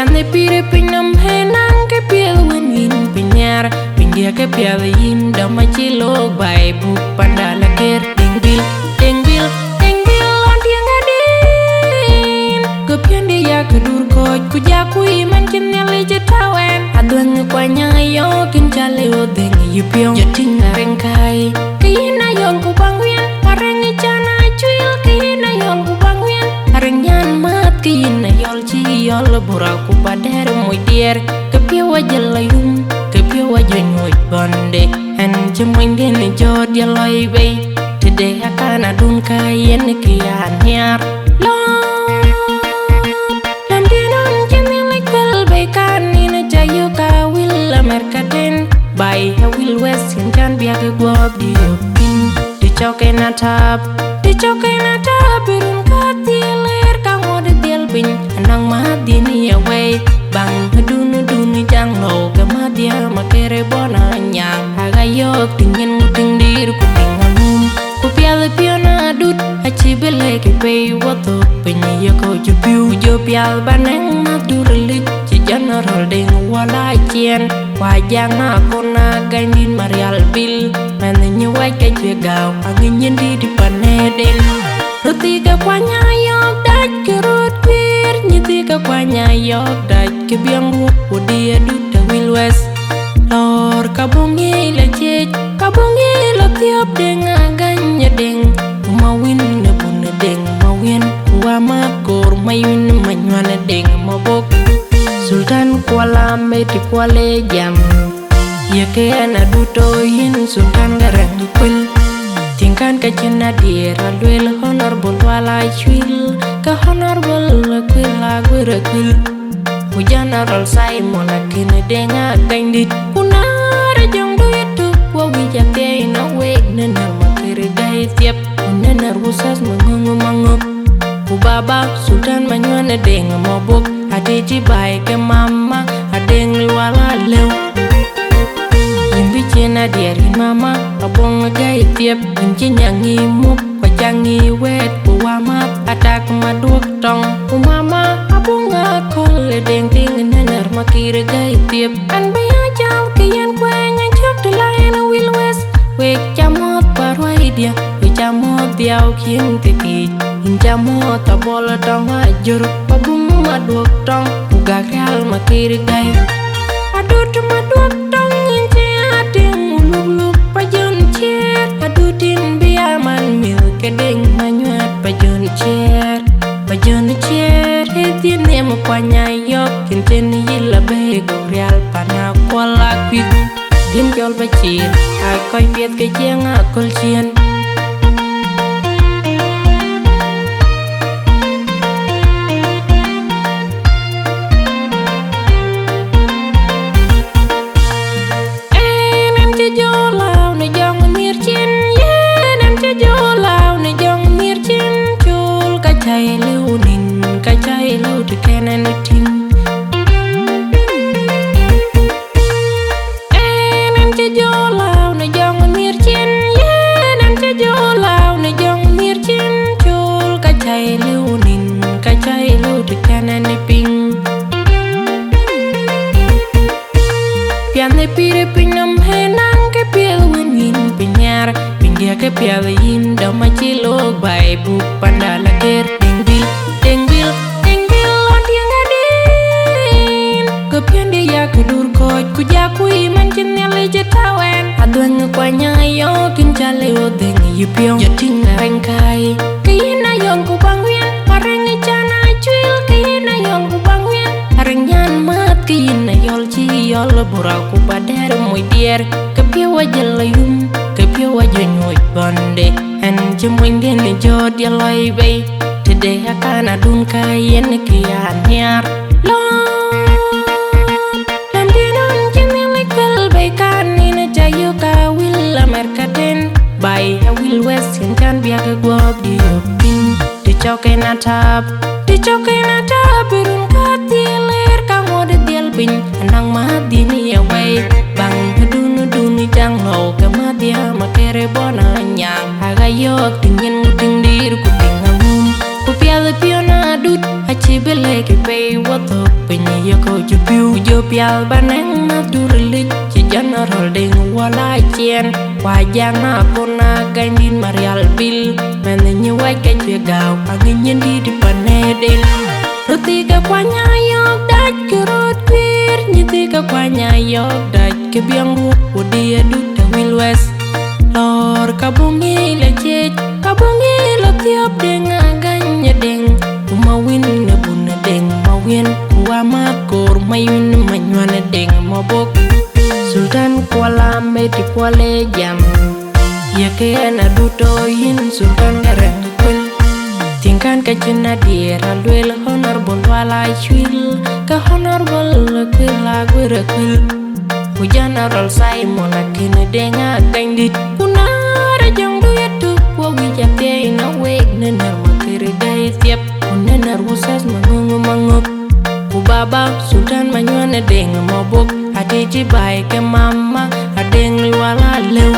Piane pire pinam henang ke piel win pinyar pindia ke piel yin dama cilok bai bu pandala ker dingbil on tiang adin ke piande ya kedur koj kujaku iman kinele jetawen adwen kwanya yo kin chale odeng yupiong jating areng kai kina yon ku bangwien areng chana chuil kina yon ku bangwien areng nyan mat kina yol chi yol buraku pader muy dier kepiwa jelayum kepiwa jenyoy bande en jemoinde ni jod yaloy be tede akan adun kayen kian nyar landinon jemile kel be kanina jayu ka will merkaden by will west in jan biak gob di opin di chokena tap irun katiler kangod del pin nang madini away bang dunu jang lo kamadia makere bona nyang agayok tingin muting dir kutinganum ku pial piona dut achibele ke pe woto penye ko jupiu jo pial baneng madurlik ci general deng wala chien wajang akona gandin marial bil menye wai ke jegaw angin di paneden rutiga kwanya yok daj kerut kwir nyitiga kwanya yok daj ke biang bu dia dut wil west lor kabongi la jej kabongi la tiap deng aganya deng mawin ne bun deng mawin wa makor mayun manywana deng mabok sultan kuala meti kuale jam ya ke ana duto yin sultan garang dukul tingkan ke cina dira duel honorable wala chwil ke honorable kwila gwirakil hujan arol sai mona kene denga gandit kunara jong duitu wa wijate ina weg nenar makere gai tiap nenar usas mangup baba sultan manywana denga mabok ade jibai ke mama adeng wala lew Cina diari mama abong gai tiap inci nyangi mup pajangi wet puama atak maduk tong mama abong ngakol deng ting nener makir gai tiap an baya jauh kian kwanya chok delayan will west wek jamot parwai dia wek jamot diau kien teki jamot tabol tong ajur pabung maduk tong ugak real makir gai adut maduk tong adutin biaman mil kedeng manyuat pajon cer hetin em kwanya yok kinten yila be gorial pana kwala kwit din jol bacir ay koy piet ke jeng akol cien kacai lu de kanan tin nan che jolau na jong mir chin ye nan che jolau na jong mir chin chul kacai lu de kanan ping piane pire pinam henang ke piel win pinyar pindia ke piel yin dama cilok bai bu pandala ker dingbil on tiang adin ke piande ya kedur koj kujaku iman kinele jetawen adwen kwanya yo kin chale odeng yupiong jating areng kai kina yon ku bangwien areng chana chuil kina yon ku bangwien areng nyan mat kina yol chi yol buraku pader muy dier kepiwa jelayum kepiwa jenyoy bande en jemoinde ni jod yaloy be tede akan adun kayen kian nyar landinon jemile kel be kanina jayu ka will merkaden by will west in kan biak gob di opin di chokena tap irun katiler kangod del pin nang madini away bang dunu jang lo kamadia makere bona nyang agayok tingin muting dir kutinganum ku pial piona dut achibele ke pe wato penye yoko jupiu jopial baneng na turlik ci general ding wala cien wajana kona gandin marial bil men nyewai ke gaw angin di panedel roti ka kwanya yok daj kerot pir nyiti ka kwanya yok daj ke biang ru wodi adu tawil west lor kabungi le cek kabungi lo tiap deng aganya deng umawin na buna deng mawin uamat kor mayun manywana deng mabok sultan kuala meti kuale jam ya ke na duto yin sultan garang kul tingkan ka cina dira luel honorable wala chwil ka honorable kula gurakul general Simon akine denga gandit kunara jang duya tu wa wijate na weg nenar makere dai tiap nenar usas mangungu mangup ubaba sultan manywana deng mabok ade jibai ke mama adeng luala lew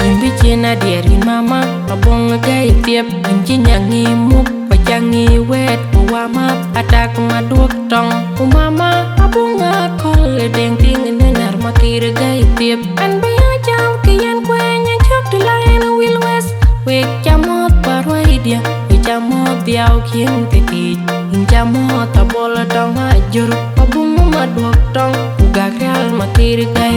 imbi cina diari mama abong gai tiap inji nyangi muk pajangi wet wama atak maduak tong umama abong akol deng ting nenar makere gai tiap an baya jam kian kwenya chok de lain will west wek jamot parwai dia wek jamot biau kien teti jamot tabola dong ajur abung maduak tong uga real makere gai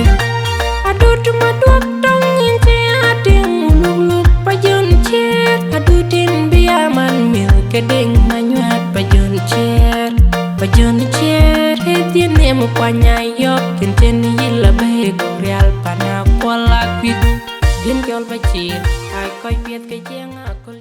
aduh maduak tong ince adeng uluk pajon cer aduh tin biaman mil kedeng manyuat pajon cer hetien nemu kwanya yok kenten yila bae real pana kuala kwit din kyol bacir ai koi piet ke jeng akul